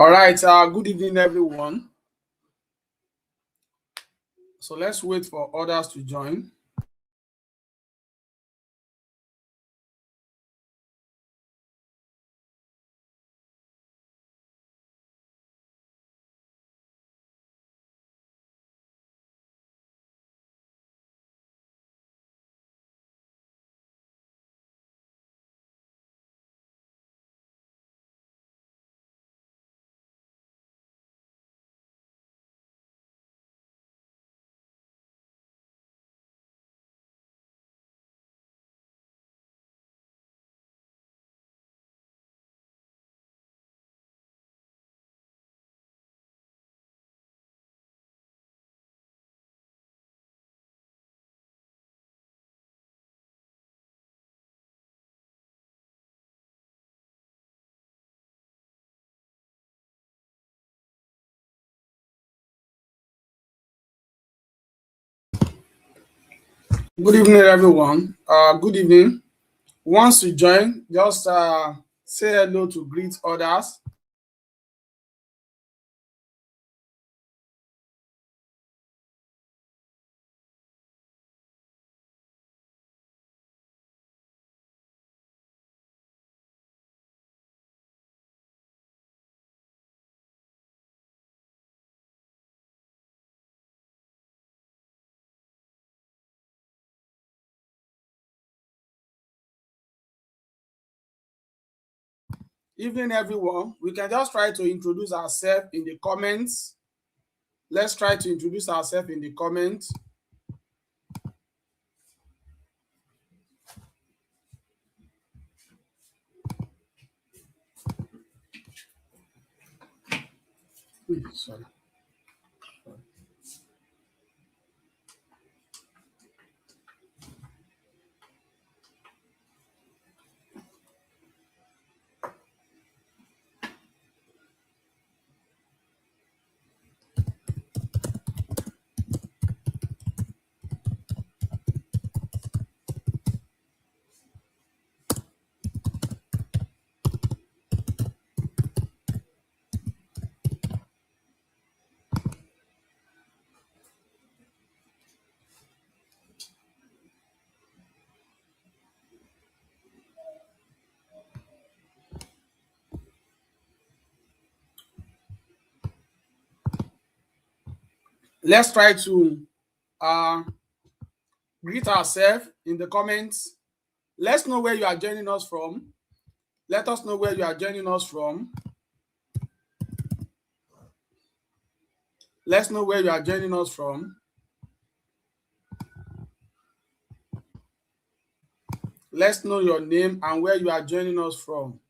All right, good evening, everyone. So let's wait for others to join. Good evening, everyone. Good evening. Once you join, just say hello to greet others. Evening, everyone. We can just try to introduce ourselves in the comments. Let's try to introduce ourselves in the comments. Sorry. Let's try to greet ourselves in the comments. Let's know where you are joining us from. Let us know where you are joining us from. Let's know where you are joining us from. Let's know your name and where you are joining us from.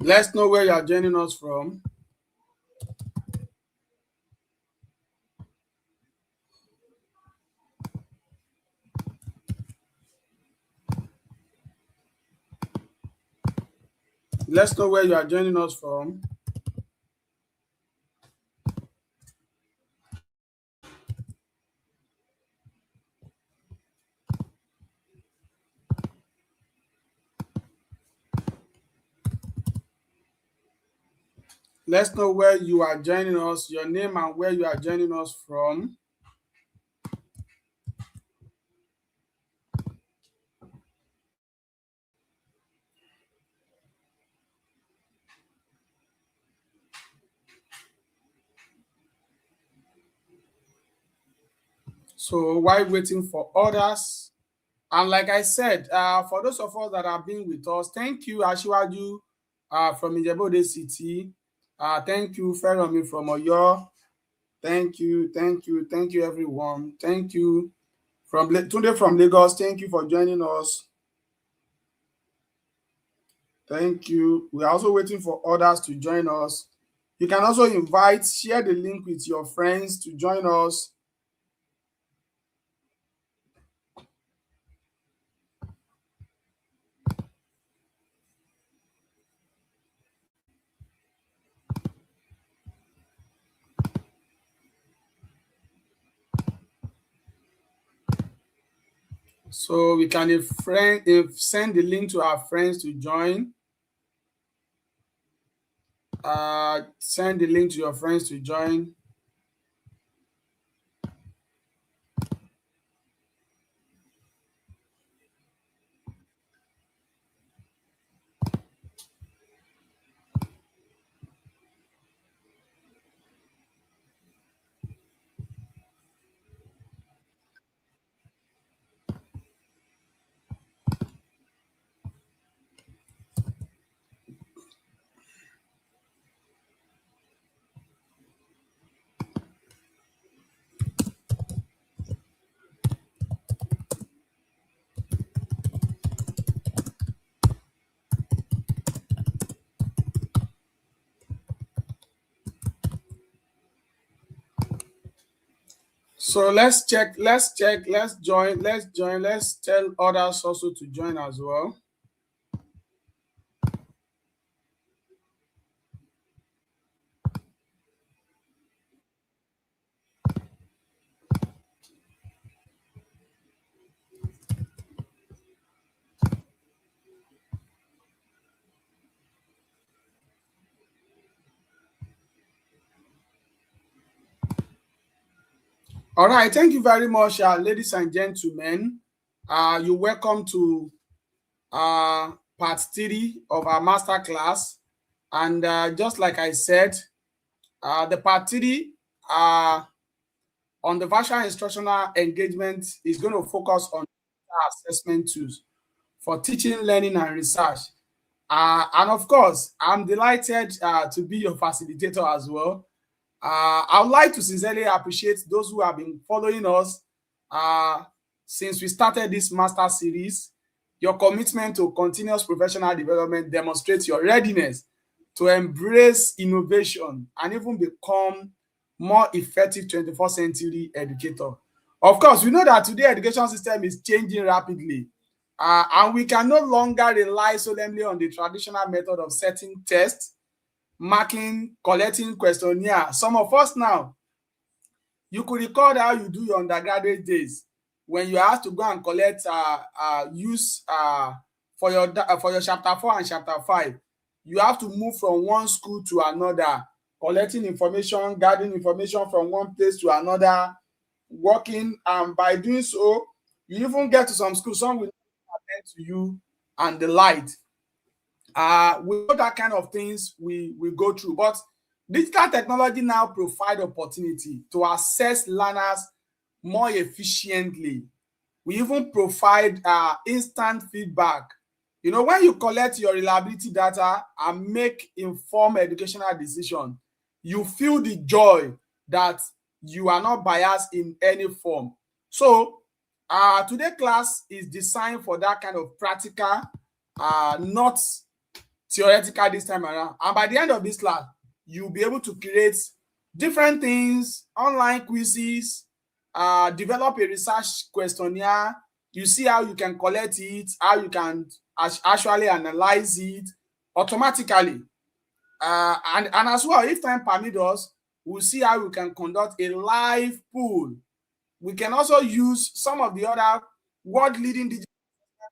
Let's know where you are joining us from. Let's know where you are joining us from. Let's know where you are joining us, your name and where you are joining us from. So while waiting for others, and like I said, for those of us that have been with us, thank you, Asiwaju from Ijebu-Ode City. Thank you, Feromi from Oyo. Thank you, everyone. Thank you, Tunde from Lagos. Thank you for joining us. Thank you. We are also waiting for others to join us. You can also share the link with your friends to join us. So we can send the link to our friends to join. Send the link to your friends to join. So let's check, let's join, let's tell others also to join as well. All right, thank you very much, ladies and gentlemen. You're welcome to part 3 of our masterclass. And just like I said, the part 3 on the virtual instructional engagement is going to focus on assessment tools for teaching, learning, and research. And of course, I'm delighted to be your facilitator as well. I would like to sincerely appreciate those who have been following us since we started this master series. Your commitment to continuous professional development demonstrates your readiness to embrace innovation and even become more effective 21st century educator. Of course, we know that today education system is changing rapidly, and we can no longer rely solemnly on the traditional method of setting tests, marking, collecting questionnaire. Some of us now, you could record how you do your undergraduate days when you have to go and collect use for your chapter 4 and chapter 5. You have to move from one school to another, collecting information, gathering information from one place to another, working, and by doing so, you even get to some schools, some will not attend to you and the light. We know that kind of things we go through, but digital technology now provide opportunity to assess learners more efficiently. We even provide instant feedback. You know, when you collect your reliability data and make informed educational decision, you feel the joy that you are not biased in any form. So today's class is designed for that kind of practical, not theoretical this time around. And by the end of this class, you'll be able to create different things, online quizzes, develop a research questionnaire. You see how you can collect it, how you can actually analyze it automatically. And as well, if time permits us, we'll see how we can conduct a live poll. We can also use some of the other world-leading digital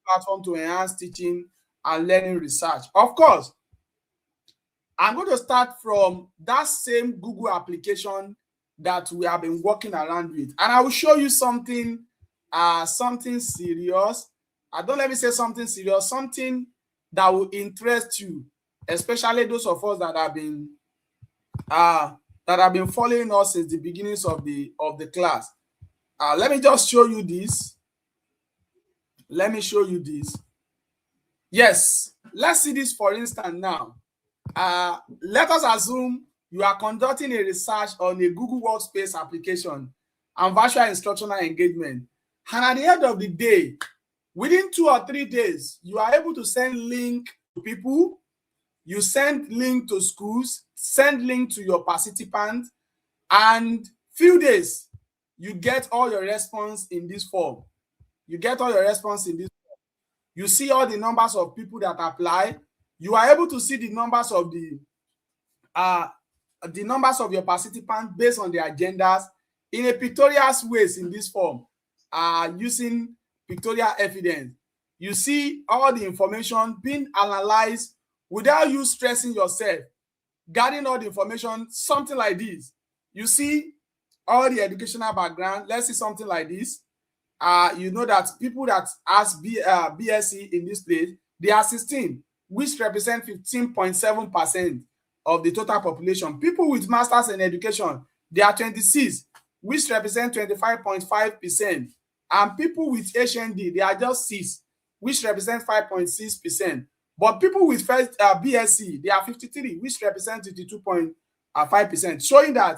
platforms to enhance teaching and learning research. Of course, I'm going to start from that same Google application that we have been working around with. And I will show you something, something serious. Don't let me say something serious, something that will interest you, especially those of us that have been following us since the beginnings of the class. Let me just show you this. Let me show you this. Yes, let's see this for instance now. Let us assume you are conducting a research on a Google Workspace application and virtual instructional engagement. And at the end of the day, within 2 or 3 days, you are able to send link to people. You send link to schools, send link to your participants, and few days, you get all your response in this form. You get all your response in this form. You see all the numbers of people that apply. You are able to see the numbers of your participants based on their agendas in a pictorial ways in this form, using pictorial evidence. You see all the information being analyzed without you stressing yourself, gathering all the information, something like this. You see all the educational background. Let's see something like this. You know that people that has BSc in this place, they are 16, which represent 15.7% of the total population. People with masters in education, they are 26, which represent 25.5%. And people with HND, they are just 6, which represent 5.6%. But people with first BSc, they are 53, which represent 52.5%, showing that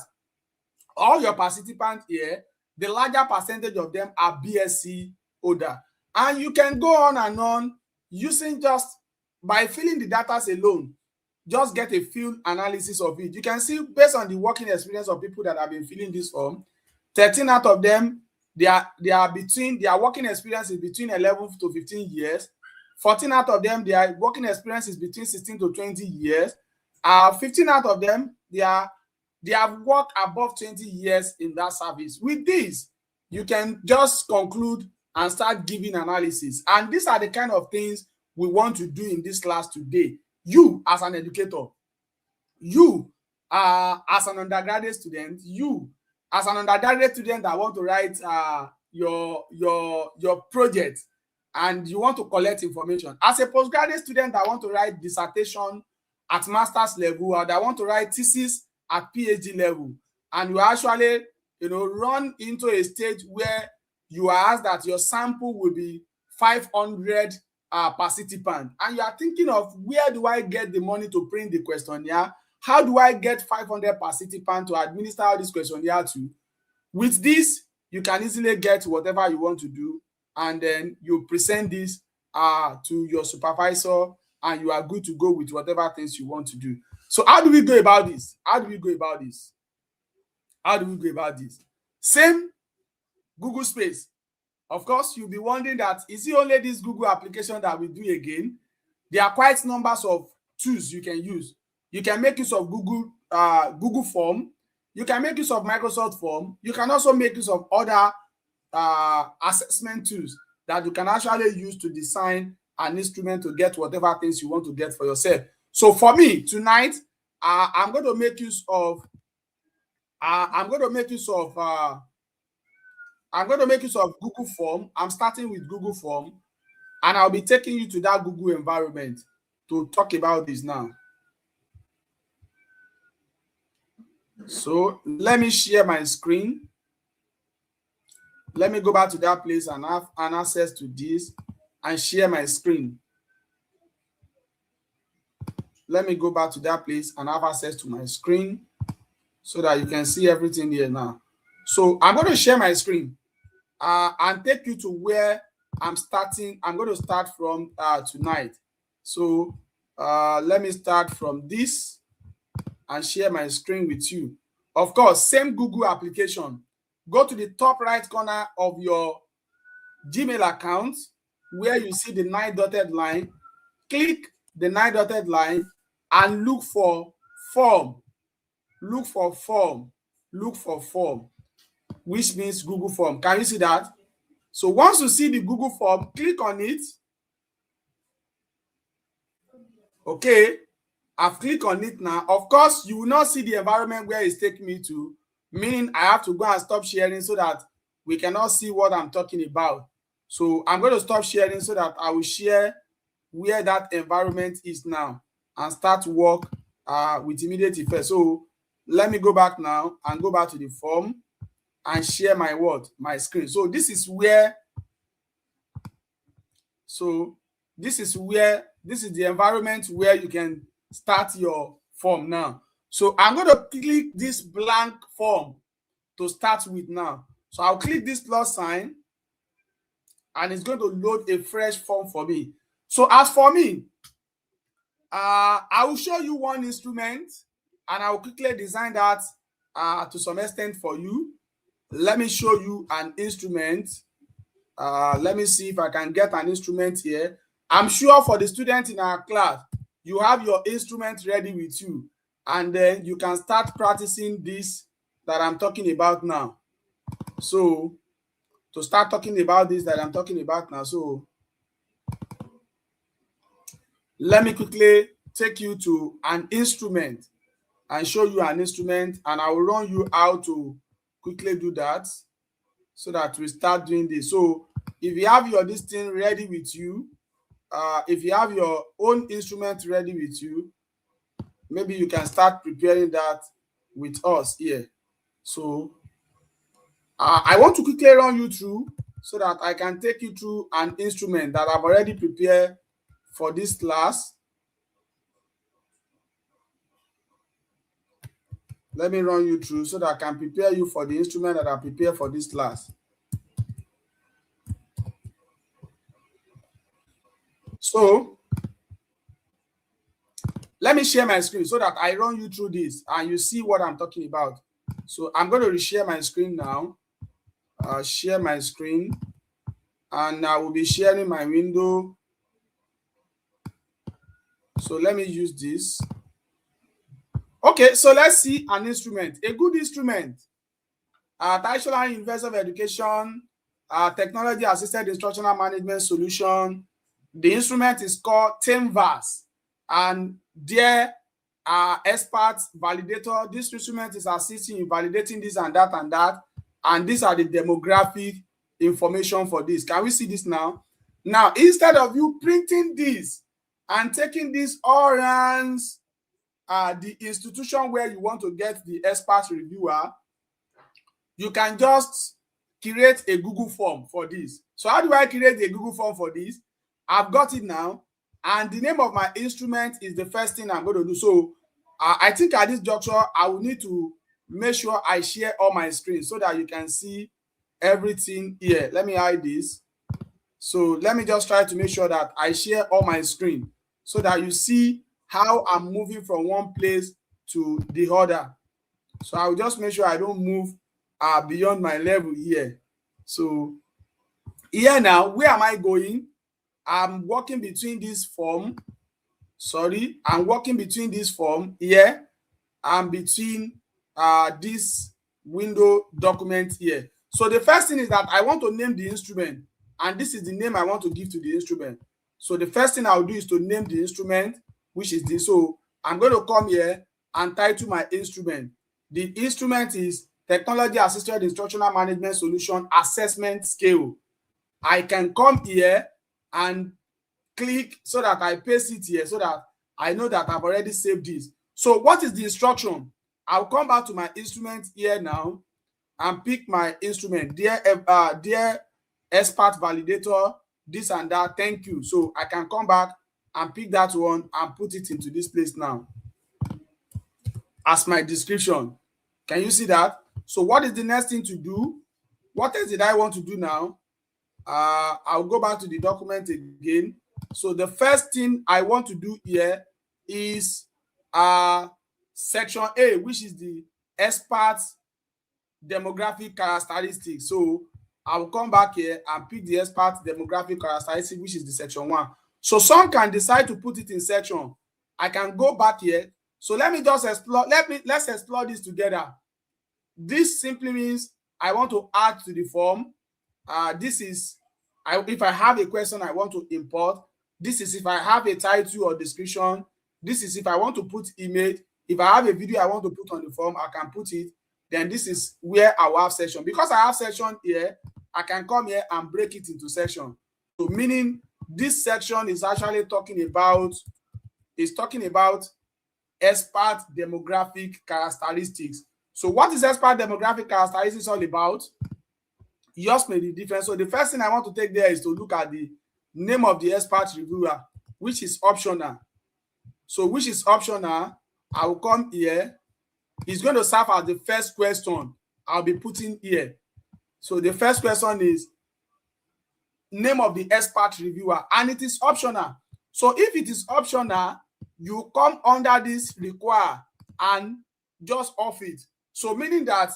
all your participants here, the larger percentage of them are BSc holder. And you can go on and on using just by filling the data alone, just get a field analysis of it. You can see based on the working experience of people that have been filling this form, 13 out of them, their working experience is between 11 to 15 years. 14 out of them, their working experience is between 16 to 20 years. 15 out of them, they have worked above 20 years in that service. With this, you can just conclude and start giving analysis. And these are the kind of things we want to do in this class today. You as an educator, you as an undergraduate student, you as an undergraduate student that want to write your project and you want to collect information. As a postgraduate student that want to write dissertation at master's level, or that want to write thesis at PhD level, and you actually run into a stage where you are asked that your sample will be 500 participants, and you are thinking of where do I get the money to print the questionnaire? How do I get 500 participants to administer all this questionnaire to? With this, you can easily get whatever you want to do, and then you present this to your supervisor, and you are good to go with whatever things you want to do. So how do we go about this? Same Google Space. Of course, you'll be wondering that, is it only this Google application that we do again? There are quite numbers of tools you can use. You can make use of Google Form. You can make use of Microsoft Form. You can also make use of other assessment tools that you can actually use to design an instrument to get whatever things you want to get for yourself. So for me tonight, I'm going to make use of Google Form. I'm starting with Google Form, and I'll be taking you to that Google environment to talk about this now. So let me share my screen. Let me go back to that place and have an access to this and share my screen. Let me go back to that place and have access to my screen so that you can see everything here now. So I'm going to share my screen and take you to where I'm starting. I'm going to start from tonight. So let me start from this and share my screen with you. Of course, same Google application. Go to the top right corner of your Gmail account where you see the 9 dotted line. Click the 9 dotted line and look for form. Look for form, which means Google Form. Can you see that? So once you see the Google Form, click on it. Okay, I've clicked on it now. Of course, you will not see the environment where it's taking me to, meaning I have to go and stop sharing so that we cannot see what I'm talking about. So I'm going to stop sharing so that I will share where that environment is now and start work with immediate effect. So let me go back now and go back to the form and share my screen. So this is the environment where you can start your form now. So I'm going to click this blank form to start with now. So I'll click this plus sign and it's going to load a fresh form for me. So as for me, I will show you one instrument and I will quickly design that to some extent for you. Let me show you an instrument. Let me see if I can get an instrument here. I'm sure for the students in our class, you have your instrument ready with you, and then you can start practicing this that I'm talking about now. So to start talking about this that I'm talking about now, so let me quickly take you to an instrument and show you an instrument, and I will run you how to quickly do that so that we start doing this. So if you have your this thing ready with you, if you have your own instrument ready with you, maybe you can start preparing that with us here. So I want to quickly run you through so that I can take you through an instrument that I've already prepared for this class. Let me run you through so that I can prepare you for the instrument that I prepared for this class. So let me share my screen so that I run you through this and you see what I'm talking about. So I'm going to reshare my screen now. Share my screen, and I will be sharing my window. So let me use this. Okay, so let's see an instrument, a good instrument. Traditional University of Education, technology assisted instructional management solution. The instrument is called TMVAS, and their experts validator. This instrument is assisting in validating this and that and that, and these are the demographic information for this. Can we see this now? Now, instead of you printing this and taking this around the institution where you want to get the expert reviewer, you can just create a Google form for this. So how do I create a Google form for this? I've got it now, and the name of my instrument is the first thing I'm going to do. So I think at this juncture, I will need to make sure I share all my screen so that you can see everything here. Let me hide this. So let me just try to make sure that I share all my screen so that you see how I'm moving from one place to the other. So I'll just make sure I don't move beyond my level here. So here now, where am I going? I'm walking between this form. Sorry, I'm walking between this form here and between this window document here. So the first thing is that I want to name the instrument, and this is the name I want to give to the instrument. So the first thing I'll do is to name the instrument, which is this. So I'm going to come here and title my instrument. The instrument is Technology Assisted Instructional Management Solution Assessment Scale. I can come here and click so that I paste it here so that I know that I've already saved this. So what is the instruction? I'll come back to my instrument here now and pick my instrument. Dear expert validator, this and that, thank you. So I can come back and pick that one and put it into this place now as my description. Can you see that? So what is the next thing to do? What else did I want to do now? I'll go back to the document again. So the first thing I want to do here is section A, which is the experts demographic characteristics. So I will come back here and pick the expert demographic characteristics, which is the section 1. So some can decide to put it in section. I can go back here. So let me just explore. Let's explore this together. This simply means I want to add to the form. This is if I have a question I want to import. This is if I have a title or description. This is if I want to put image. If I have a video I want to put on the form, I can put it. Then this is where I will have section. Because I have section here, I can come here and break it into section. So meaning this section is actually talking about expert demographic characteristics. So what is expert demographic characteristics all about? Yours may be different. So the first thing I want to take there is to look at the name of the expert reviewer, which is optional. So which is optional, I will come here. It's going to serve as the first question I'll be putting here. So the first question is name of the expert reviewer, and it is optional. So if it is optional, you come under this require and just off it. So meaning that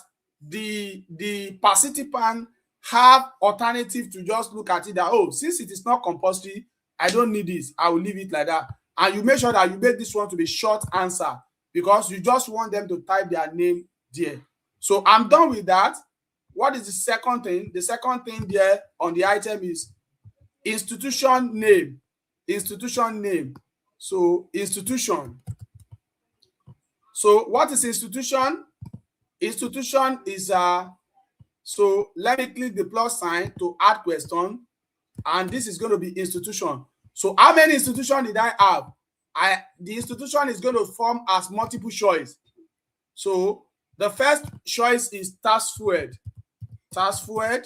the participant have alternative to just look at it that, oh, since it is not compulsory, I don't need this, I will leave it like that. And you make sure that you make this one to be short answer because you just want them to type their name there. So I'm done with that. What is the second thing? The second thing there on the item is institution name. Institution name. So institution. So what is institution? Institution is so let me click the plus sign to add question, and this is going to be institution. So how many institutions did I have? The institution is going to form as multiple choice. So the first choice is task forward. Task forward.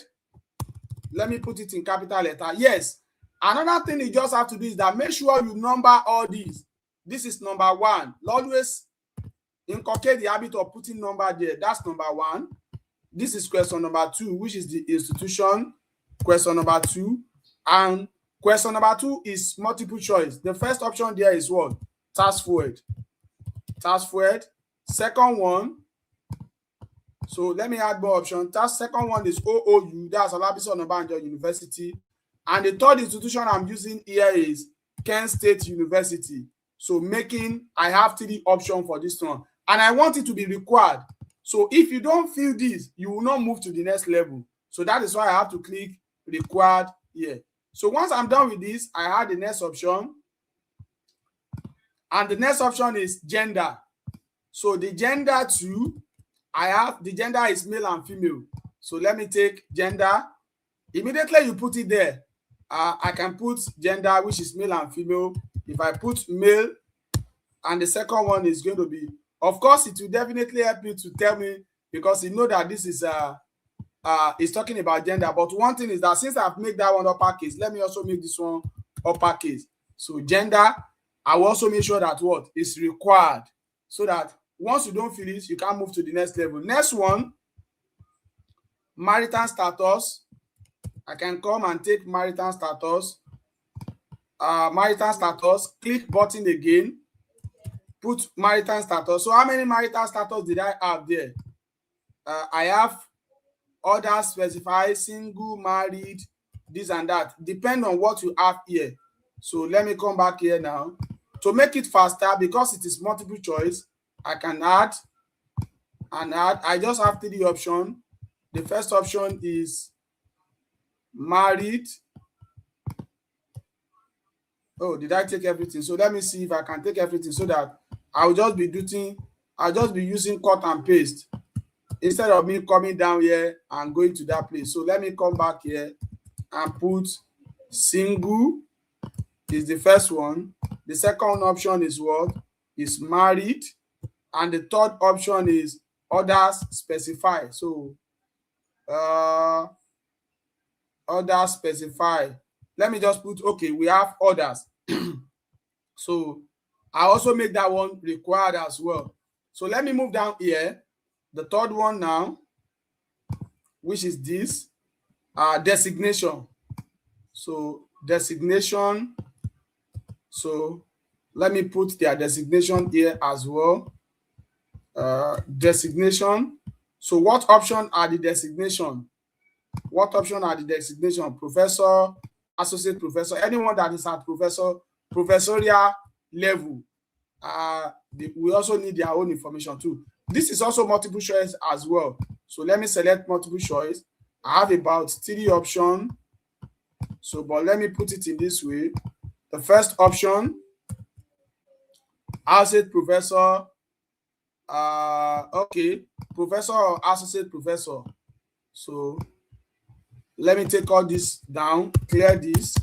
Let me put it in capital letter. Yes. Another thing you just have to do is that make sure you number all these. This is number one. Always inculcate the habit of putting number there. That's number one. This is question number two, which is the institution. Question number two. And question number two is multiple choice. The first option there is what? Task forward. Task forward. Second one. So let me add more options. Second one is OOU. That's Olabisi Onabanjo University. And the third institution I'm using here is Kent State University. So I have 3 options for this one. And I want it to be required. So if you don't fill this, you will not move to the next level. So that is why I have to click required here. So once I'm done with this, I have the next option. And the next option is gender. So the gender too, I have the gender is male and female. So let me take gender. Immediately you put it there. I can put gender, which is male and female. If I put male, and the second one is going to be, of course, it will definitely help you to tell me because you know that this is is talking about gender. But one thing is that since I've made that one uppercase, let me also make this one uppercase. So gender, I will also make sure that what is required so that once you don't fill it, you can move to the next level. Next one, marital status. I can come and take marital status. Marital status, click button again, put marital status. So how many marital status did I have there? I have others specify, single, married, this and that. Depend on what you have here. So let me come back here now. To make it faster, because it is multiple choice, I can add and add. I just have 3 options. The first option is married. Oh, did I take everything? So let me see if I can take everything so that I'll just be using cut and paste instead of me coming down here and going to that place. So let me come back here and put single is the first one. The second option is what? Is married. And the third option is others specify. So others specify. Let me just put, okay, we have others. So I also make that one required as well. So let me move down here. The third one now, which is this, designation. So designation. So let me put their designation here as well. Designation. So what option are the designation? What option are the designation? Professor, associate professor, anyone that is at professorial level. We also need their own information too. This is also multiple choice as well. So let me select multiple choice. I have about 3 options. So, but let me put it in this way. The first option, associate professor. Okay, professor or associate professor. So let me take all this down, clear this.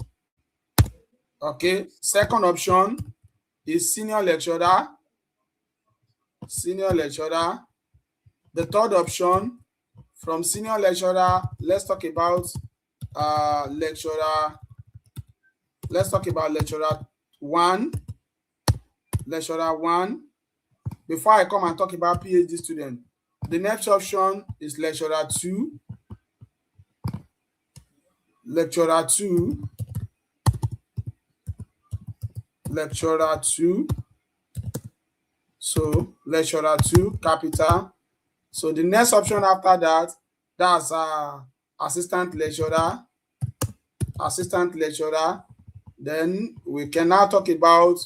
Okay, second option is senior lecturer. Senior lecturer. The third option, from senior lecturer, let's talk about lecturer. Let's talk about lecturer 1. Lecturer 1. Before I come and talk about PhD student, the next option is lecturer 2. Lecturer 2. Lecturer 2. So lecturer 2, capital. So the next option after that, that's assistant lecturer. Then we can now talk about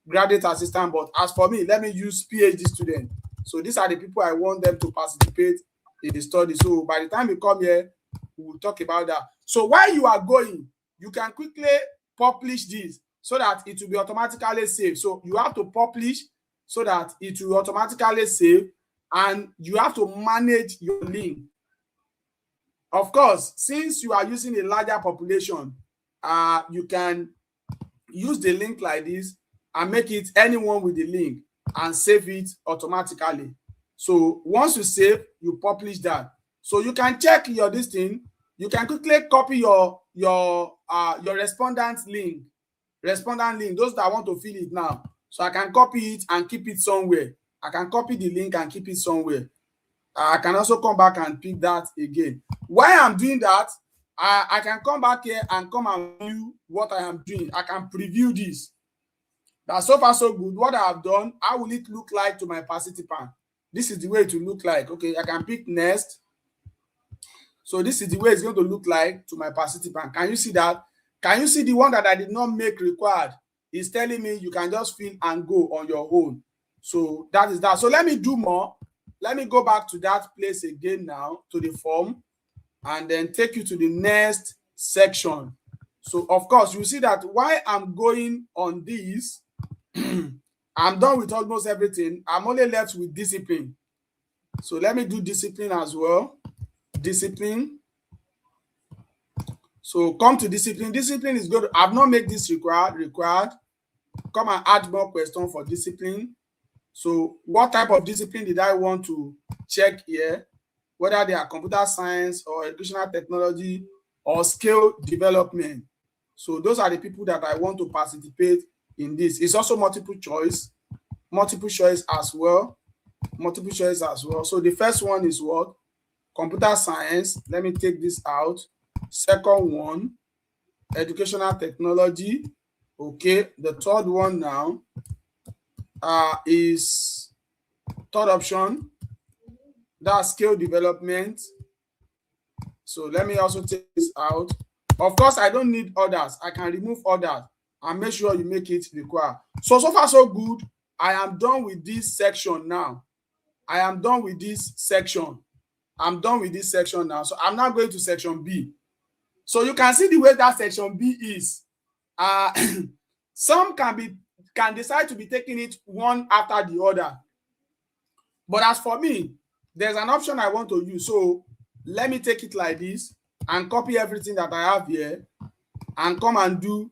graduate assistant, but as for me, let me use PhD student. So these are the people I want them to participate in the study. So by the time you come here, we will talk about that. So while you are going, you can quickly publish this so that it will be automatically saved. So you have to publish so that it will automatically save, and you have to manage your link. Of course, since you are using a larger population, you can use the link like this and make it anyone with the link and save it automatically. So once you save, you publish that. So you can check your this thing. You can quickly copy your respondent link. Those that want to fill it now. So I can copy it and keep it somewhere. I can copy the link and keep it somewhere. I can also come back and pick that again. While I'm doing that, I can come back here and come and view what I am doing. I can preview this. That's so far so good. What I have done, how will it look like to my participant? This is the way it will look like. Okay, I can pick next. So this is the way it's going to look like to my participant. Can you see that? Can you see the one that I did not make required? It's telling me you can just fill and go on your own. So that is that. So let me do more. Let me go back to that place again now, to the form, and then take you to the next section. So of course, you see that while I'm going on this, I'm done with almost everything. I'm only left with discipline. So let me do discipline as well. Discipline. So come to discipline. Discipline is good. I've not made this required. Come and add more questions for discipline. So what type of discipline did I want to check here? Whether they are computer science or educational technology or skill development. So those are the people that I want to participate in this. It's also multiple choice as well. So the first one is what? Computer science. Let me take this out. Second one, educational technology. Okay, the third one now is third option. That's skill development. So let me also take this out. Of course, I don't need others. I can remove others and make sure you make it required. So far so good. I am done with this section now. I'm done with this section now. So I'm now going to section B. So you can see the way that section B is. Some can decide to be taking it one after the other. But as for me, there's an option I want to use. So let me take it like this and copy everything that I have here and come and do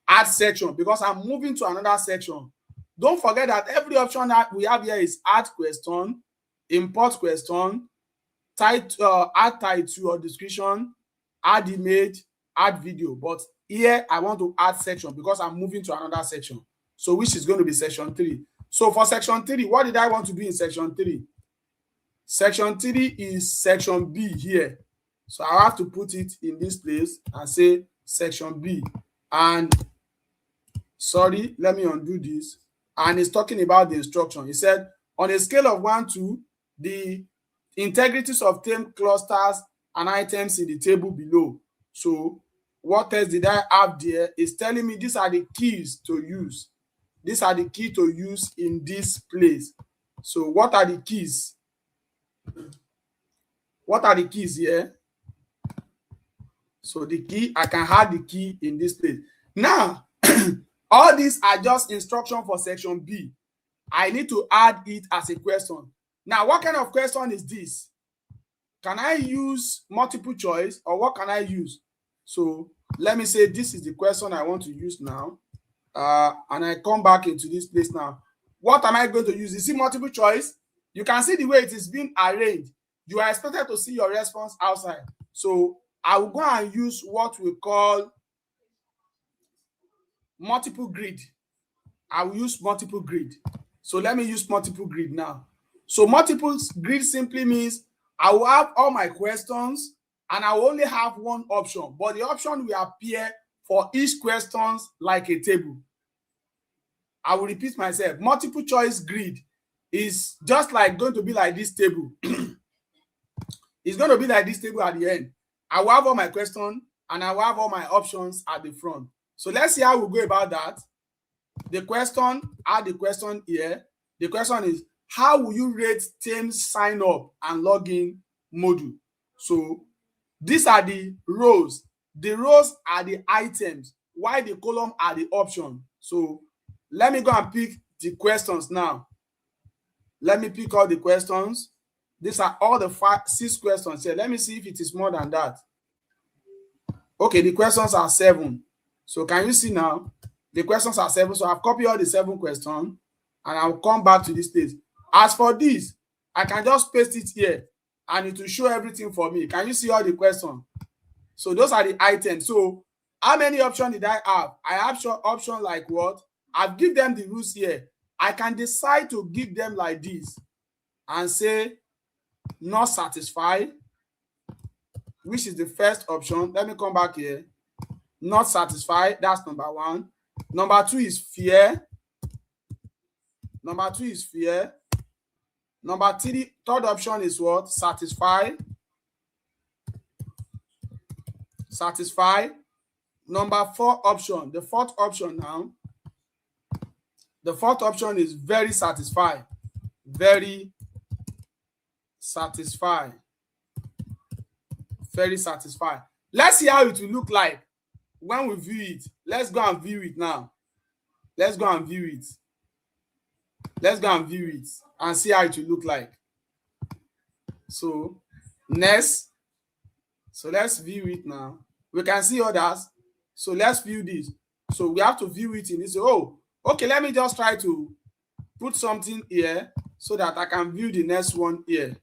add section, because I'm moving to another section. Don't forget that every option that we have here is add question, import question, add title or description, add image, add video. But here I want to add section because I'm moving to another section. So which is going to be section 3. So for section 3, what did I want to do in section 3? Section 3 is section B here. So I have to put it in this place and say section B. And sorry, let me undo this. And it's talking about the instruction. He said, on a scale of 1 to the integrities of term clusters and items in the table below. So what else did I have there? It's telling me these are the keys to use. These are the key to use in this place. So what are the keys? What are the keys here? So the key, I can add the key in this place. Now, all these are just instruction for section B. I need to add it as a question. Now, what kind of question is this? Can I use multiple choice, or what can I use? So let me say this is the question I want to use now. And I come back into this place now. What am I going to use? You see multiple choice? You can see the way it is being arranged. You are expected to see your response outside. So I will go and use what we call multiple grid. I will use multiple grid. So let me use multiple grid now. So multiple grid simply means I will have all my questions and I will only have one option, but the option will appear for each question like a table. I will repeat myself. Multiple choice grid is just like going to be like this table. It's going to be like this table at the end. I will have all my questions and I will have all my options at the front. So let's see how we go about that. The question, add the question here. The question is, how will you rate Teams sign up and login module? So these are the rows. The rows are the items, while the column are the options. So let me go and pick the questions now. Let me pick all the questions. These are all the 6 questions here. Let me see if it is more than that. Okay, the questions are 7. So can you see now? The questions are 7. So I've copied all the 7 questions and I'll come back to this page. As for this, I can just paste it here and it will show everything for me. Can you see all the questions? So those are the items. So how many options did I have? I have options like what? I've given them the rules here. I can decide to give them like this and say not satisfied, which is the first option. Let me come back here. Not satisfied, that's number 1. Number 2 is fear. Number 2 is fear. Number 3, third option is what? Satisfied. Satisfied. Number 4 option, the 4th option now. The 4th option is very satisfied. Very satisfied. Very satisfied. Let's see how it will look like when we view it. Let's go and view it now. Let's go and view it. Let's go and view it and see how it will look like. So next. So let's view it now. We can see others. So let's view this. So we have to view it in this. Oh, okay, let me just try to put something here so that I can view the next one here.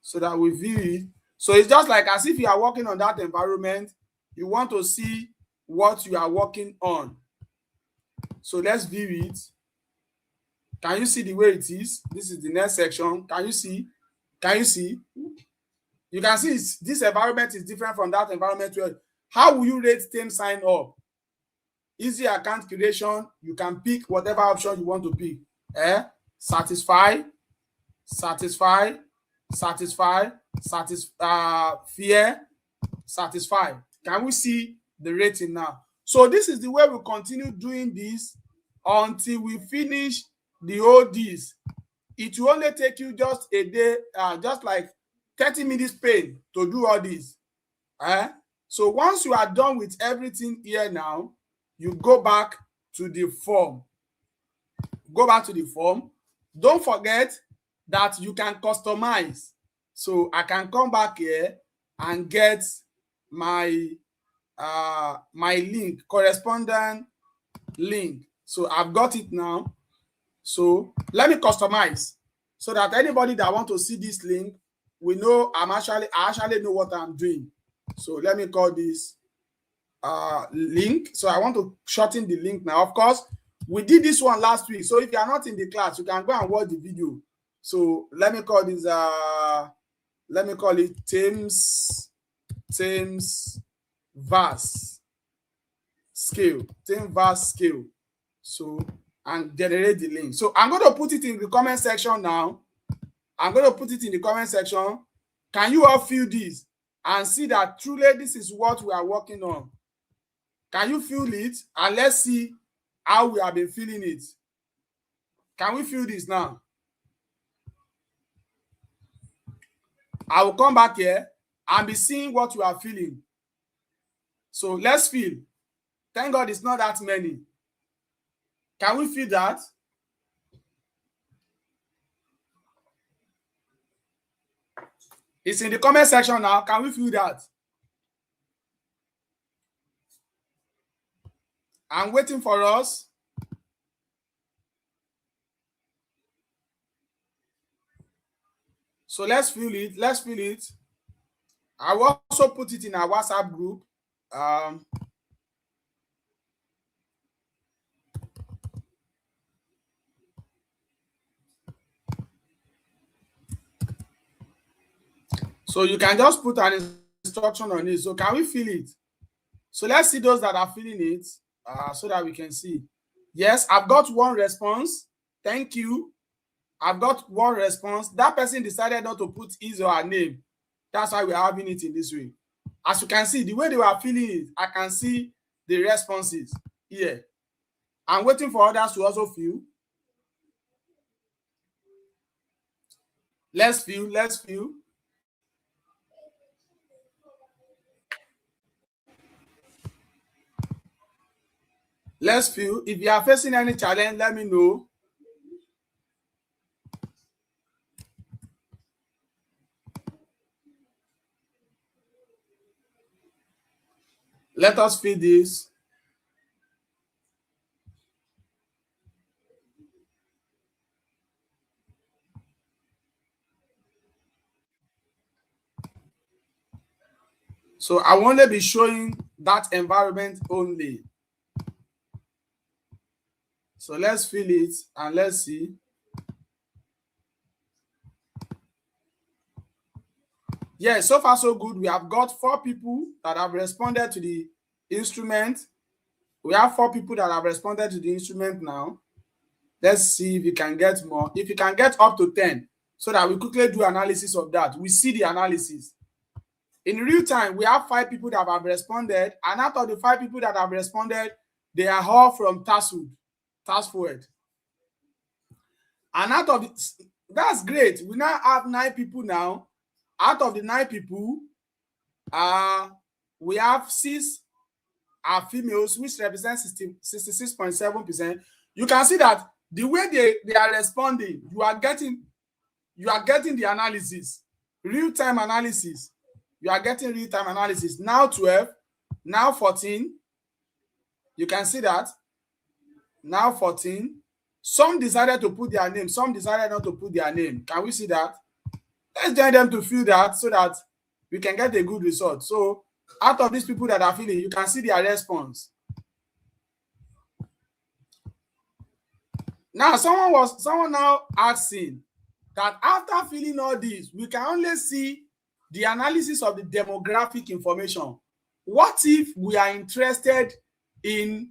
So that we view it. So it's just like as if you are working on that environment, you want to see what you are working on. So let's view it. Can you see the way it is? This is the next section. Can you see? Can you see? You can see this environment is different from that environment. How will you rate Teams sign up? Easy account creation. You can pick whatever option you want to pick. Satisfy, satisfy, satisfy, fear, satisfy. Can we see the rating now? So this is the way we continue doing this until we finish the whole this. It will only take you just a day, just like 30 minutes paid to do all this. So once you are done with everything here now, you go back to the form. Go back to the form. Don't forget that you can customize. So I can come back here and get my my link, correspondent link. So I've got it now. So let me customize so that anybody that want to see this link, we know I actually know what I'm doing. So let me call this link. So I want to shorten the link now. Of course, we did this one last week. So if you are not in the class, you can go and watch the video. So let me call this let me call it Teams VAS scale. Teams VAS scale. So and generate the link. So I'm going to put it in the comment section now. I'm going to put it in the comment section. Can you all feel this and see that truly this is what we are working on? Can you feel it? And let's see how we have been feeling it. Can we feel this now? I will come back here and be seeing what you are feeling. So let's feel. Thank God it's not that many. Can we feel that? It's in the comment section now. Can we feel that? I'm waiting for us. So let's feel it. Let's feel it. I will also put it in our WhatsApp group. So you can just put an instruction on it. So can we feel it? So let's see those that are feeling it. so that we can see. Yes, I've got one response. Thank you. I've got one response. That person decided not to put his or her name. That's why we're having it in this way. As you can see, the way they were filling it, I can see the responses here. I'm waiting for others to also fill. Let's fill. Let's fill. Let's fill. If you are facing any challenge, let me know. Let us fill this. So I will only be showing that environment only. So let's fill it and let's see. Yeah, so far so good. We have got 4 people that have responded to the instrument. We have 4 people that have responded to the instrument now. Let's see if we can get more. If you can get up to 10, so that we quickly do analysis of that. We see the analysis. In real time, we have 5 people that have responded, and out of the 5 people that have responded, they are all from task forward. And out of it, that's great. We now have 9 people now. Out of the 9 people, we have 6 are females, which represents 66.7%. You can see that the way they are responding, you are getting the analysis, real-time analysis. You are getting real-time analysis. Now 12, now 14. You can see that. Now 14. Some decided to put their name, some decided not to put their name. Can we see that? Let's join them to fill that so that we can get a good result. So out of these people that are filling, you can see their response. Now, someone now asking that after filling all these, we can only see the analysis of the demographic information. What if we are interested in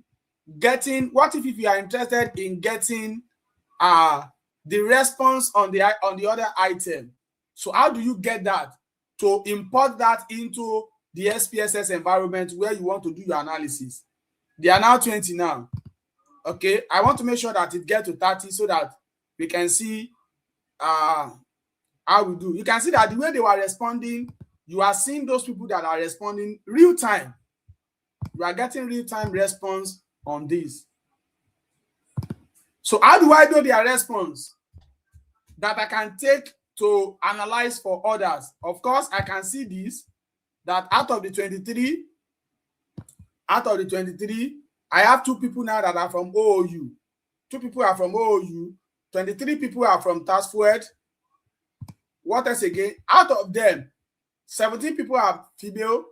getting, if you are interested in getting the response on the other item? So how do you get that? To import that into the SPSS environment where you want to do your analysis. They are now 20 now. Okay, I want to make sure that it gets to 30 so that we can see how we do. You can see that the way they were responding, you are seeing those people that are responding real time. You are getting real time response on this. So how do I know their response that I can take to analyze for others? Of course, I can see this, that out of the 23, I have 2 people now that are from OOU. 2 people are from OOU. 23 people are from task forward. What else again? Out of them, 17 people are female,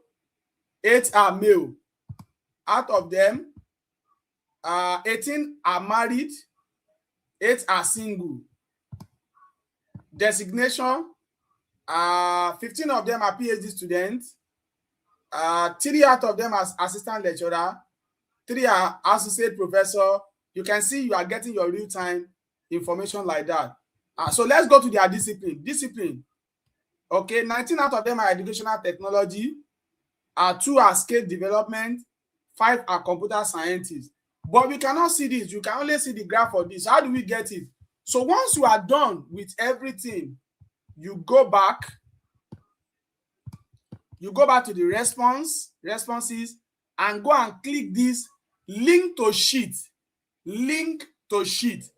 8 are male. Out of them, 18 are married, 8 are single. Designation, 15 of them are PhD students. 3 out of them are assistant lecturer. 3 are associate professor. You can see you are getting your real-time information like that. So let's go to their discipline. Okay, 19 out of them are educational technology. 2 are scale development. 5 are computer scientists. But we cannot see this. You can only see the graph for this. How do we get it? So once you are done with everything, you go back to the responses, and go and click this link to sheet. Link to sheet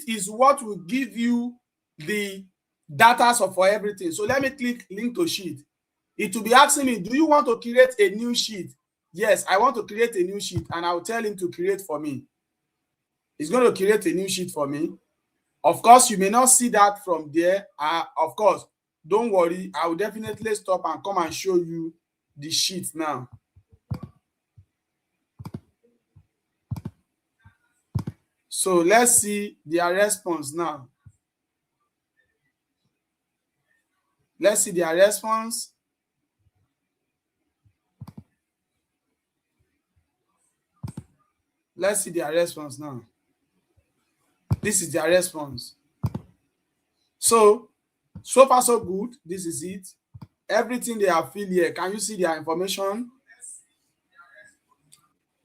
is what will give you the data for everything. So let me click link to sheet. It will be asking me, do you want to create a new sheet? Yes, I want to create a new sheet, and I will tell him to create for me. It's going to create a new sheet for me. Of course, you may not see that from there. Of course, don't worry. I will definitely stop and come and show you the sheet now. So let's see their response now. Let's see their response. Let's see their response now. This is their response. So far so good. This is it. Everything they have filled here. Can you see their information?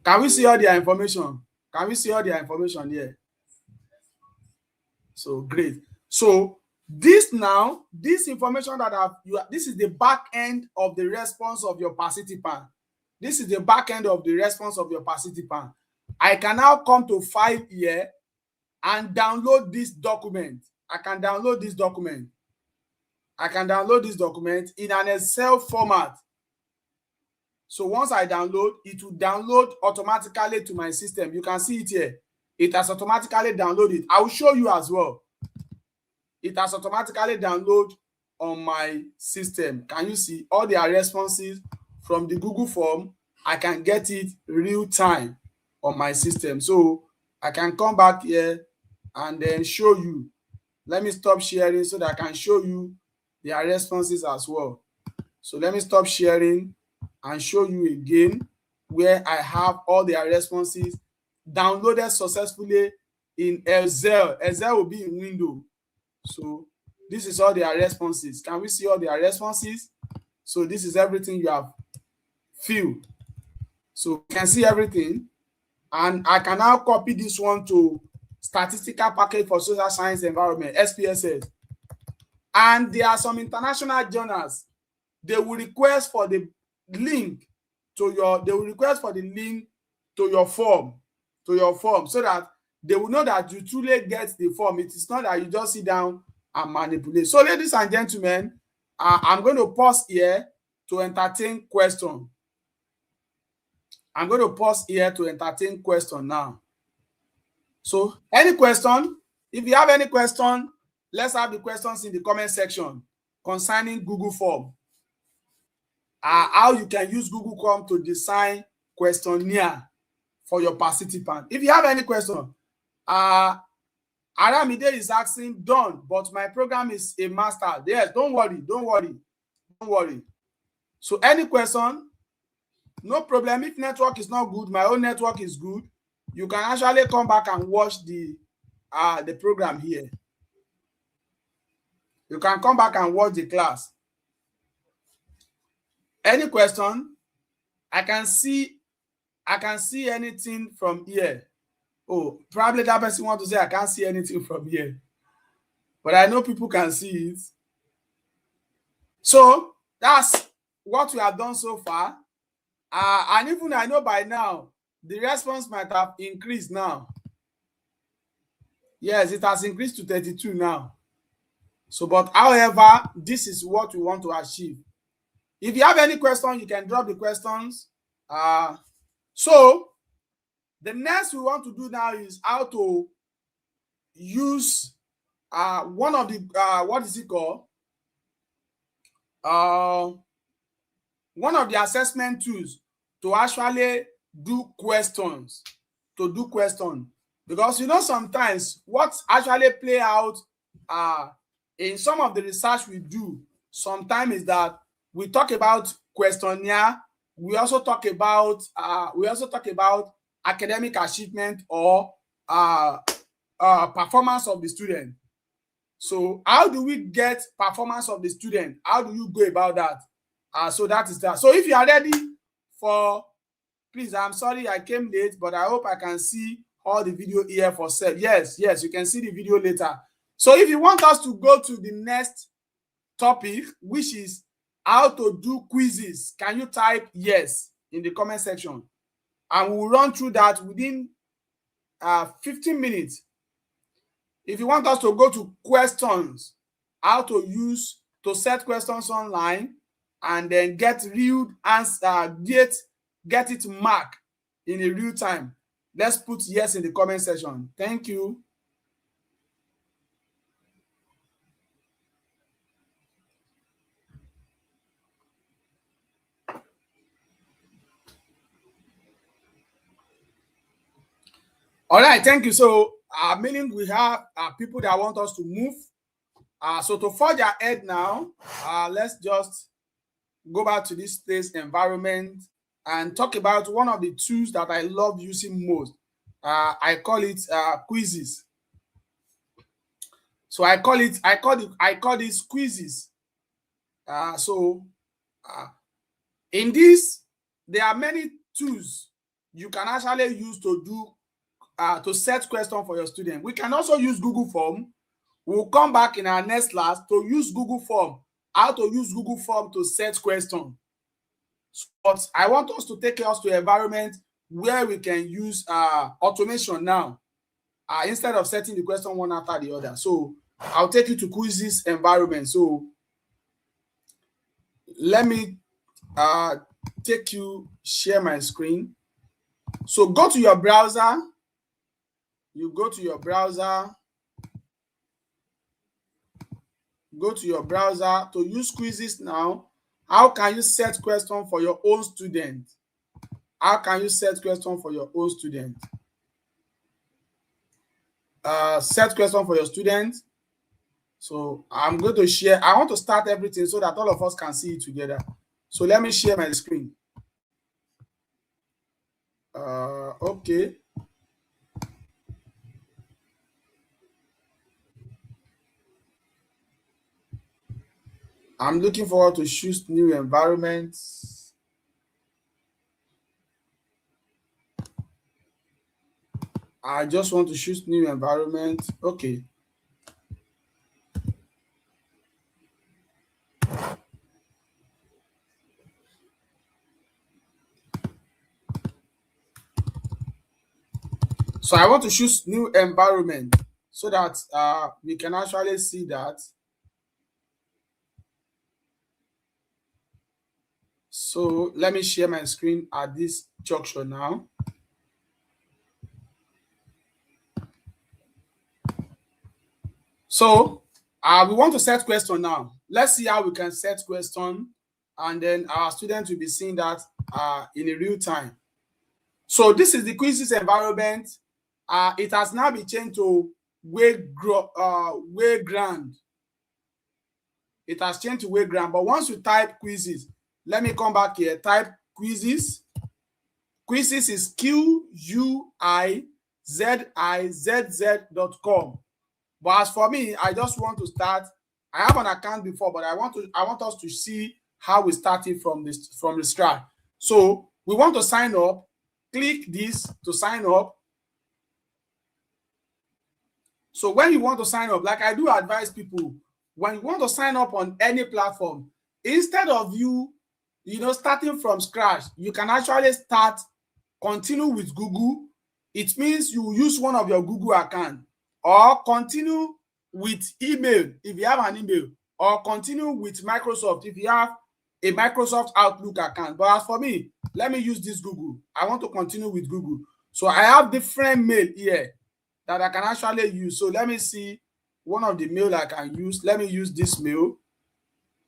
Can we see all their information? Can we see all their information here? So great. So this now, this information that this is the back end of the response of your participant. This is the back end of the response of your participant. I can now come to File here and download this document. I can download this document. I can download this document in an Excel format. So once I download, it will download automatically to my system. You can see it here. It has automatically downloaded. I will show you as well. It has automatically downloaded on my system. Can you see all their responses from the Google form? I can get it real time on my system. So I can come back here and then show you. Let me stop sharing so that I can show you their responses as well. So let me stop sharing and show you again where I have all their responses downloaded successfully in Excel. Excel will be in window. So this is all their responses. Can we see all their responses? So this is everything you have filled. So you can see everything. And I can now copy this one to Statistical Package for Social Science Environment, SPSS. And there are some international journals. They will request for the link to your form, so that they will know that you truly get the form. It is not that you just sit down and manipulate. So ladies and gentlemen, I'm going to pause here to entertain question. I'm going to pause here to entertain question now. So any question? If you have any question, let's have the questions in the comment section concerning Google Form. How you can use Google Form to design questionnaire for your participant. If you have any question, Aramide is asking, done, but my program is a master. Yes, don't worry. So any question, no problem. If network is not good, my own network is good, you can actually come back and watch the program here. You can come back and watch the class. Any question? I can see anything from here. Oh, probably that person want to say I can't see anything from here, but I know people can see it. So that's what we have done so far. And even I know by now the response might have increased now. Yes, it has increased to 32 now. So, but however, this is what we want to achieve. If you have any question, you can drop the questions. So the next we want to do now is how to use one of the what is it called? One of the assessment tools to actually do questions. Because you know sometimes what actually play out in some of the research we do sometimes is that we talk about questionnaire, we also talk about academic achievement or performance of the student. So how do we get performance of the student? How do you go about that? So that is that. So if you are ready for, please, I'm sorry I came late, but I hope I can see all the video here for self. Yes, you can see the video later. So if you want us to go to the next topic, which is how to do quizzes, can you type yes in the comment section? And we'll run through that within 15 minutes. If you want us to go to questions, how to set questions online and then get real answer, get it marked in a real time, let's put yes in the comment section. Thank you. All right, thank you. So meaning we have people that want us to move. So to forge ahead now, let's just go back to this place environment and talk about one of the tools that I love using most. I call it Quizizz. So I call this Quizizz. In this, there are many tools you can actually use to do to set question for your student. We can also use Google Form. We'll come back in our next class to use Google Form, how to use Google Form to set question. But I want us to take us to an environment where we can use automation now instead of setting the question one after the other. So I'll take you to Quizizz environment. So let me share my screen. So go to your browser. You go to your browser. Go to your browser to use Quizizz now. How can you set question for your own student? How can you set question for your own student? Set question for your student. So I'm going to share. I want to start everything so that all of us can see it together. So let me share my screen. Okay. I'm looking forward to choose new environments. I just want to choose new environment. Okay. So I want to choose new environment so that we can actually see that. So let me share my screen at this junction now. So we want to set question now. Let's see how we can set question, and then our students will be seeing that in a real time. So this is the Quizizz environment. It has now been changed to Wayground. It has changed to Wayground. But once you type Quizizz, let me come back here. Type Quizizz. Quizizz is QUIZIZZ.com. But as for me, I just want to start. I have an account before, but I want us to see how we started from the start. So we want to sign up. Click this to sign up. So when you want to sign up, like I do advise people, when you want to sign up on any platform, instead of you starting from scratch, you can actually continue with Google. It means you use one of your Google account, or continue with email if you have an email, or continue with Microsoft if you have a Microsoft Outlook account. But as for me, let me use this Google. I want to continue with Google. So I have different mail here that I can actually use. So let me see one of the mail I can use. Let me use this mail.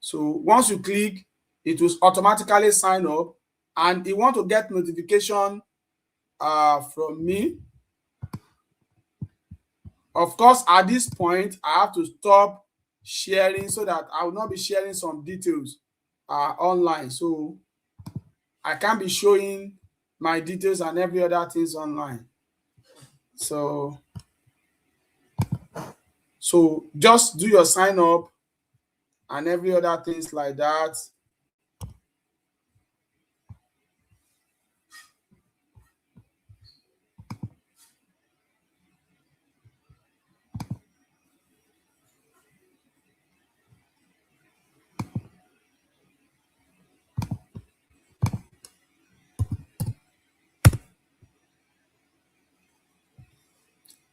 So once you click, it will automatically sign up, and you want to get notification from me. Of course, at this point, I have to stop sharing so that I will not be sharing some details online. So I can't be showing my details and every other things online. So just do your sign up and every other things like that.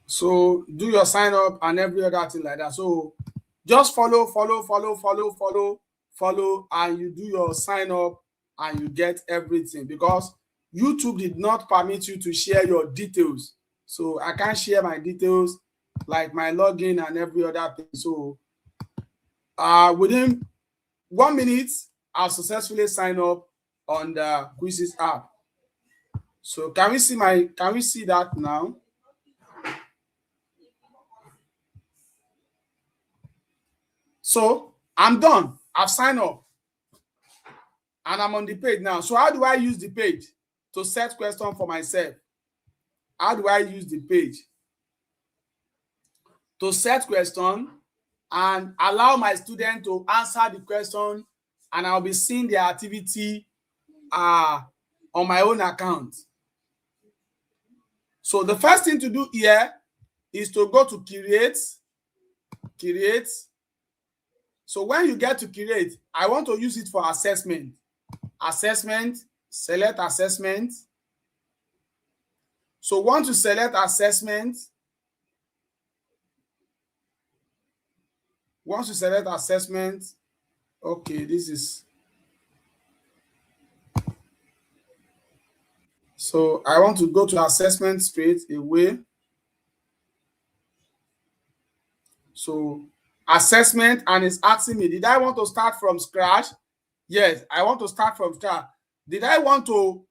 So do your sign up and every other thing like that. So just follow, and you do your sign up and you get everything, because YouTube did not permit you to share your details. So I can't share my details like my login and every other thing. So within 1 minute, I'll successfully sign up on the Quizizz app. So can we see that now? So I'm done. I've signed up and I'm on the page now. So how do I use the page to set question for myself? How do I use the page? To set question and allow my student to answer the question, and I'll be seeing their activity on my own account. So the first thing to do here is to go to create. So when you get to create, I want to use it for assessment. Select assessment. So once you select assessment, okay, this is, so I want to go to assessment straight away. So assessment, and it's asking me, did I want to start from scratch? Yes, I want to start from scratch. Did I want to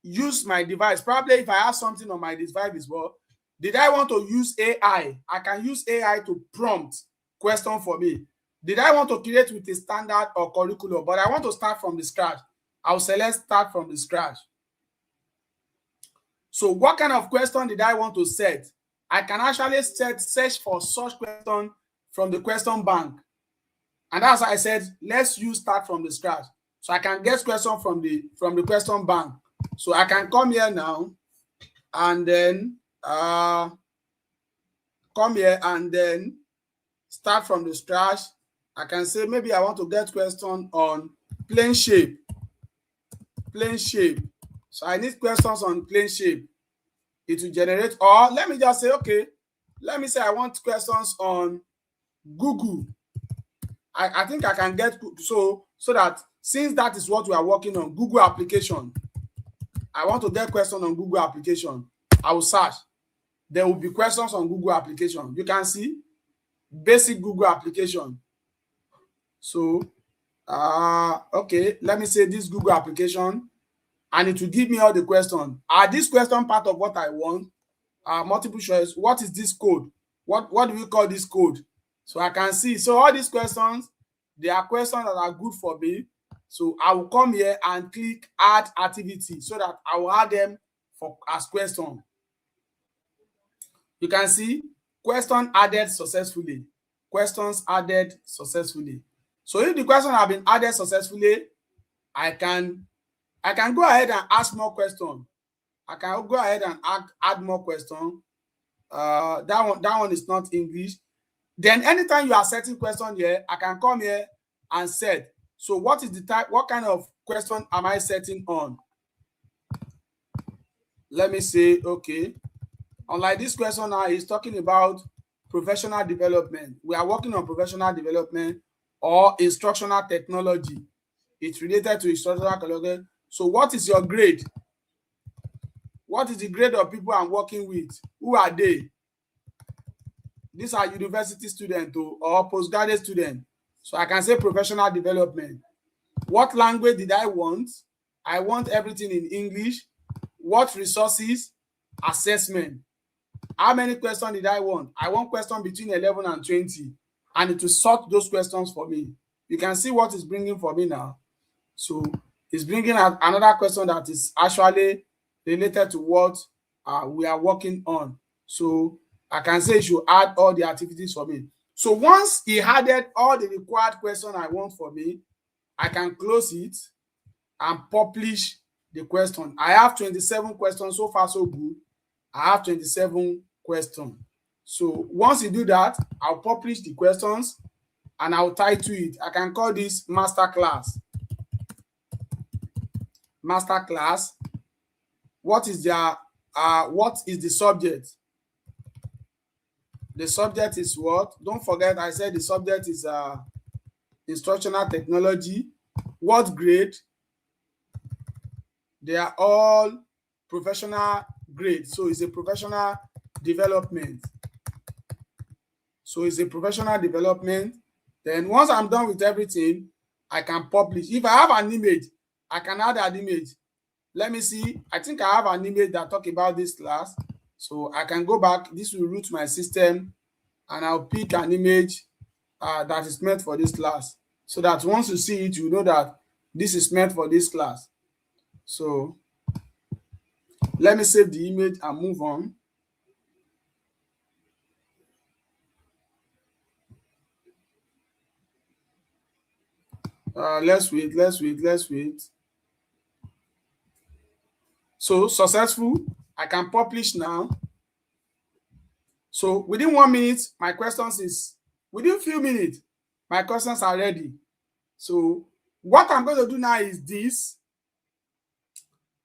use my device? Probably if I have something on my device as well. Did I want to use AI? I can use AI to prompt question for me. Did I want to create with a standard or curriculum? But I want to start from the scratch. I'll select start from the scratch. So what kind of question did I want to set? I can actually search for such question from the question bank. And that's why I said, let's use start from the scratch. So I can get question from the question bank. So I can come here now and then come here and then start from the scratch. I can say maybe I want to get question on plane shape. So I need questions on plane shape. It will generate, or let me just say, okay, let me say I want questions on Google. I think I can get, so that since that is what we are working on, Google application, I want to get questions on Google application. I will search. There will be questions on Google application. You can see basic Google application. So, okay, let me say this Google application, and it will give me all the questions. Are this question part of what I want? Multiple choice. What is this code? What do we call this code? So I can see. So all these questions, they are questions that are good for me. So I will come here and click add activity so that I will add them as question. You can see question added successfully. Questions added successfully. So if the question have been added successfully, I can go ahead and ask more questions. I can go ahead and add more questions. That one is not English. Then anytime you are setting question here, I can come here and set. So what is the type, what kind of question am I setting on? Let me say, okay, unlike this question now, is talking about professional development. We are working on professional development or instructional technology. It's related to instructional technology. So what is your grade? What is the grade of people I'm working with? Who are they? These are university students or postgraduate students. So I can say professional development. What language did I want? I want everything in English. What resources? Assessment. How many questions did I want? I want questions between 11 and 20. And it will sort those questions for me. You can see what it's bringing for me now. So it's bringing out another question that is actually related to what we are working on. So I can say it should add all the activities for me. So once he added all the required questions I want for me, I can close it and publish the question. I have 27 questions. So far, so good. I have 27 questions. So once you do that, I'll publish the questions and I'll title it. I can call this Masterclass. Masterclass. What is the subject? The subject is what? Don't forget, I said the subject is instructional technology. What grade? They are all professional grade. So it's a professional development. So it's a professional development. Then once I'm done with everything, I can publish. If I have an image, I can add an image. Let me see. I think I have an image that talk about this class. So I can go back. This will root my system and I'll pick an image that is meant for this class. So that once you see it, you know that this is meant for this class. So Let me save the image and move on. Let's wait. So successful. I can publish now. So within 1 minute, my questions is within few minutes, my questions are ready. So what I'm going to do now is this.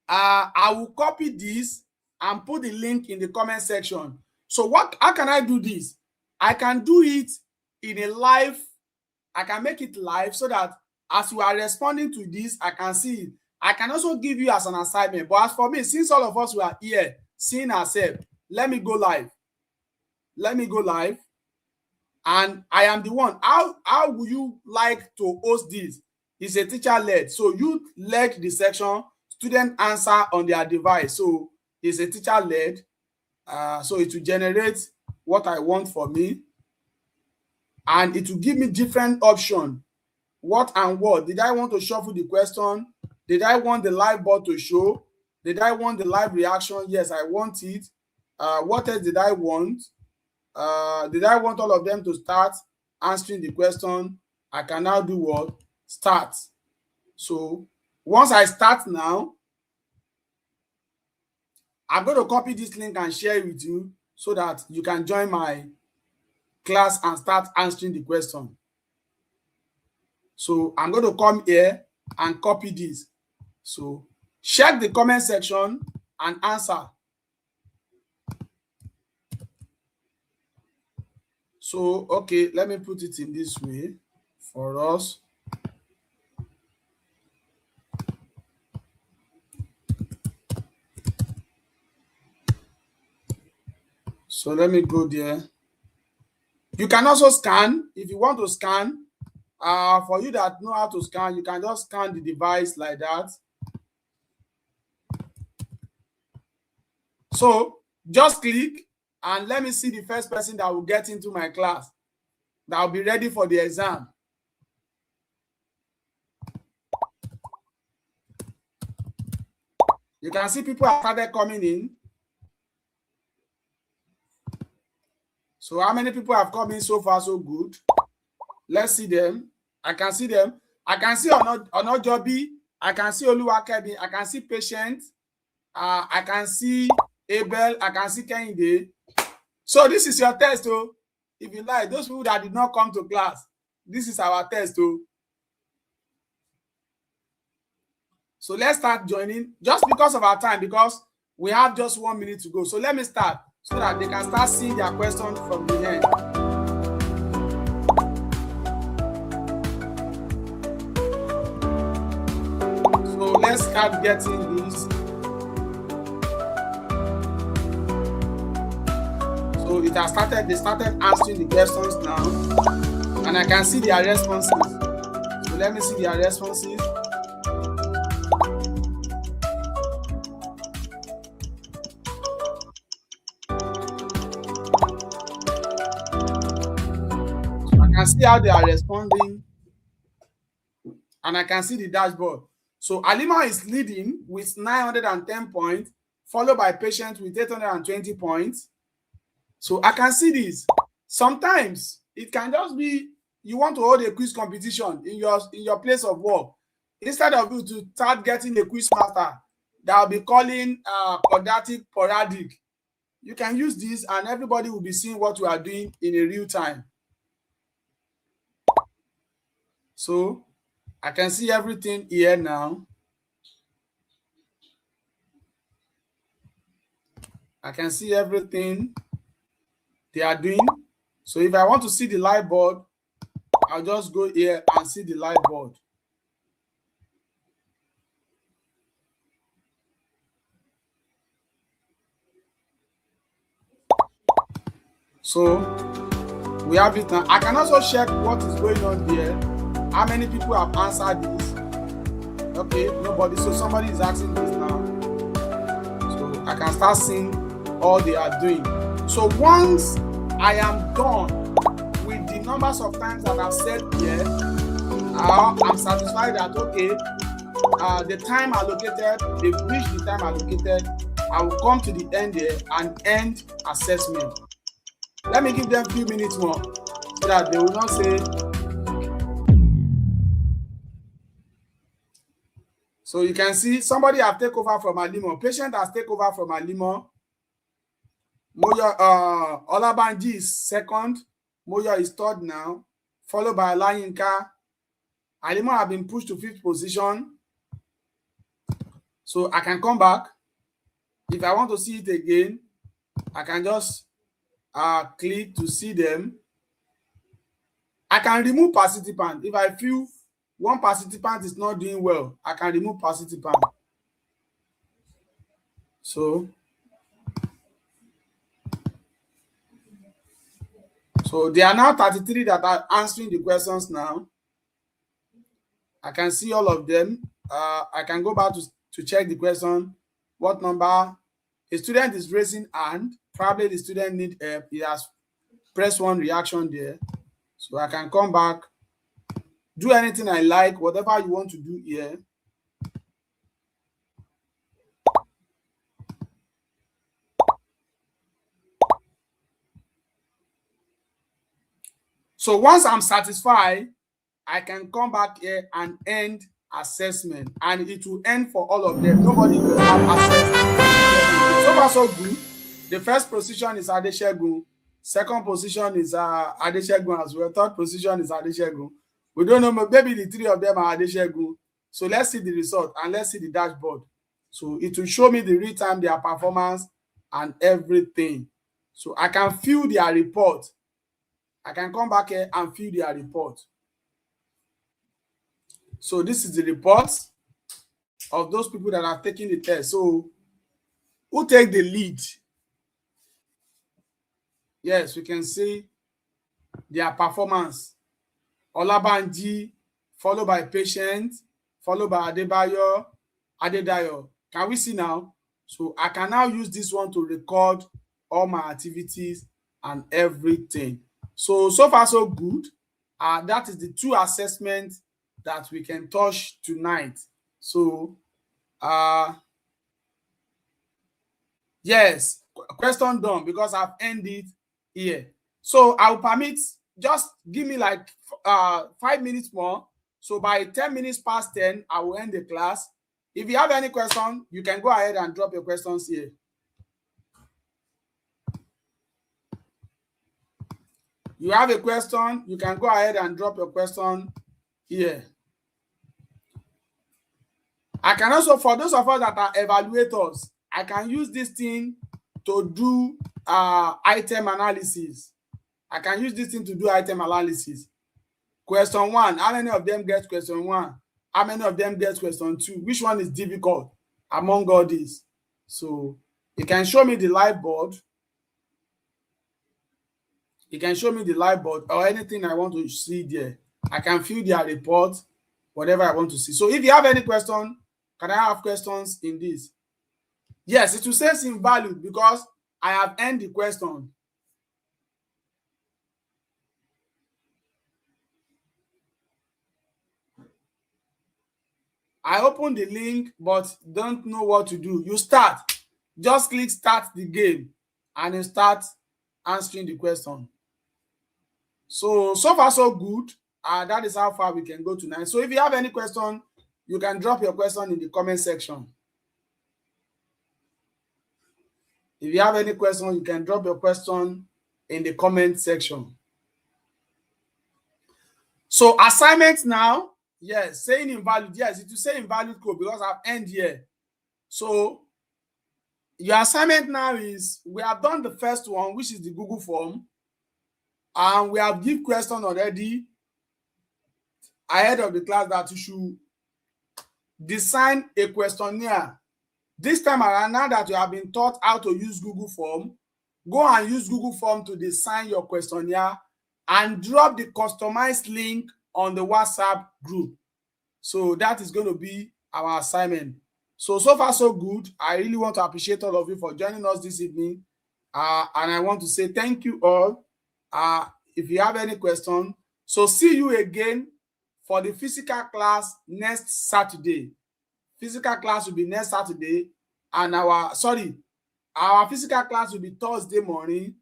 I will copy this and put the link in the comment section. So how can I do this? I can do it in a live. I can make it live so that as you are responding to this, I can see it. I can also give you as an assignment. But as for me, since all of us were here seeing ourselves, let me go live. And I am the one. How would you like to host this? It's a teacher-led. So you led the section, student answer on their device. So it's a teacher-led. So it will generate what I want for me. And it will give me different options. What and what? Did I want to shuffle the question? Did I want the live board to show? Did I want the live reaction? Yes, I want it. What else did I want? Did I want all of them to start answering the question? I can now do what? Start. So once I start now, I'm going to copy this link and share it with you so that you can join my class and start answering the question. So I'm going to come here and copy this. So check the comment section and answer. So, okay, let me put it in this way for us. So let me go there. You can also scan. If you want to scan, for you that know how to scan, you can just scan the device like that. So just click and let me see the first person that will get into my class, that will be ready for the exam. You can see people have started coming in. So how many people have come in so far? So good. Let's see them. I can see them. I can see Onojobi. I can see Oluwakebi. I can see Patient. I can see Abel. I can see Kayode. So this is your test, oh. If you like, those people that did not come to class, this is our test, oh. So let's start joining just because of our time, because we have just 1 minute to go. So let me start so that they can start seeing their question from the end. So let's start getting this. So it has started, they started answering the questions now, and I can see their responses. So let me see their responses. See how they are responding, and I can see the dashboard. So Alima is leading with 910 points, followed by Patient with 820 points. So I can see this. Sometimes it can just be you want to hold a quiz competition in your place of work. Instead of you to start getting a quiz master that will be calling quadratic poradic, you can use this and everybody will be seeing what you are doing in a real time. So I can see everything here now. I can see everything they are doing. So if I want to see the live board, I'll just go here and see the live board. So we have it now. I can also check what is going on here. How many people have answered this? Okay, nobody. So somebody is asking this now. So I can start seeing all they are doing. So once I am done with the numbers of times that I've said here, I'm satisfied that okay, the time allocated, they've reached the time allocated. I will come to the end here and end assessment. Let me give them a few minutes more so that they will not say. So you can see somebody have taken over from Alimo. Patient has taken over from Alimo. Moyo Olabanji is second. Moyo is third now, followed by Alayinka. Alimo have been pushed to 5th position. So I can come back. If I want to see it again, I can just click to see them. I can remove participant. If I feel one participant is not doing well, I can remove participant. So there are now 33 that are answering the questions now. I can see all of them. I can go back to check the question. What number? A student is raising hand. Probably the student need help. He has pressed one reaction there. So I can come back, do anything I like, whatever you want to do here. So once I'm satisfied, I can come back here and end assessment, and it will end for all of them. Nobody will have access. So far, so good. The first position is Adeshegun. Second position is Adeshegun as well. Third position is Adeshegun. We don't know, maybe the 3 of them are Adeshegun. So let's see the result and let's see the dashboard. So it will show me the real time, their performance and everything. So I can view their report. I can come back here and view their report. So this is the report of those people that are taking the test. So who take the lead? Yes, we can see their performance. Olabanji, followed by Patient, followed by Adedayo. Can we see now? So I can now use this one to record all my activities and everything. So far, so good. That is the 2 assessments that we can touch tonight. So, yes, question done because I've ended here. So I'll permit, just give me like 5 minutes more. So by 10 minutes past 10, I will end the class. If you have any question, you can go ahead and drop your questions here. You have a question, you can go ahead and drop your question here. I can also, for those of us that are evaluators, I can use this thing to do item analysis. I can use this thing to do item analysis. Question 1, how many of them get question 1? How many of them get question 2? Which one is difficult among all these? So you can show me the live board. You can show me the live board or anything I want to see there. I can fill their report, whatever I want to see. So if you have any question, can I have questions in this? Yes, it will say it's invalid because I have ended the question. I opened the link but don't know what to do. You start. Just click start the game and you start answering the question. So far, so good. That is how far we can go tonight. So if you have any question, you can drop your question in the comment section. If you have any question, you can drop your question in the comment section. So assignment now, yes, saying invalid. Yes, it will say invalid code because I've ended here. So your assignment now is, we have done the first one, which is the Google form. And we have given question already ahead of the class that you should design a questionnaire. This time around, now that you have been taught how to use Google Form, go and use Google Form to design your questionnaire and drop the customized link on the WhatsApp group. So that is going to be our assignment. So far, so good. I really want to appreciate all of you for joining us this evening. And I want to say thank you all. If you have any question, so see you again for the physical class next Saturday. Physical class will be next Saturday and our physical class will be Thursday morning,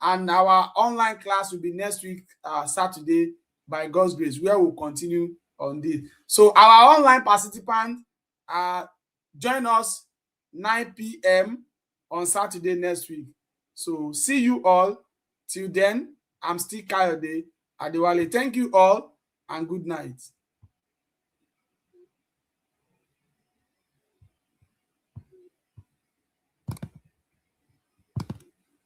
and our online class will be next week, Saturday, by God's grace, where we'll continue on this. So our online participants, join us 9 p.m. on Saturday next week. So see you all. Till then, I'm still Kayode Adewale. Thank you all and good night.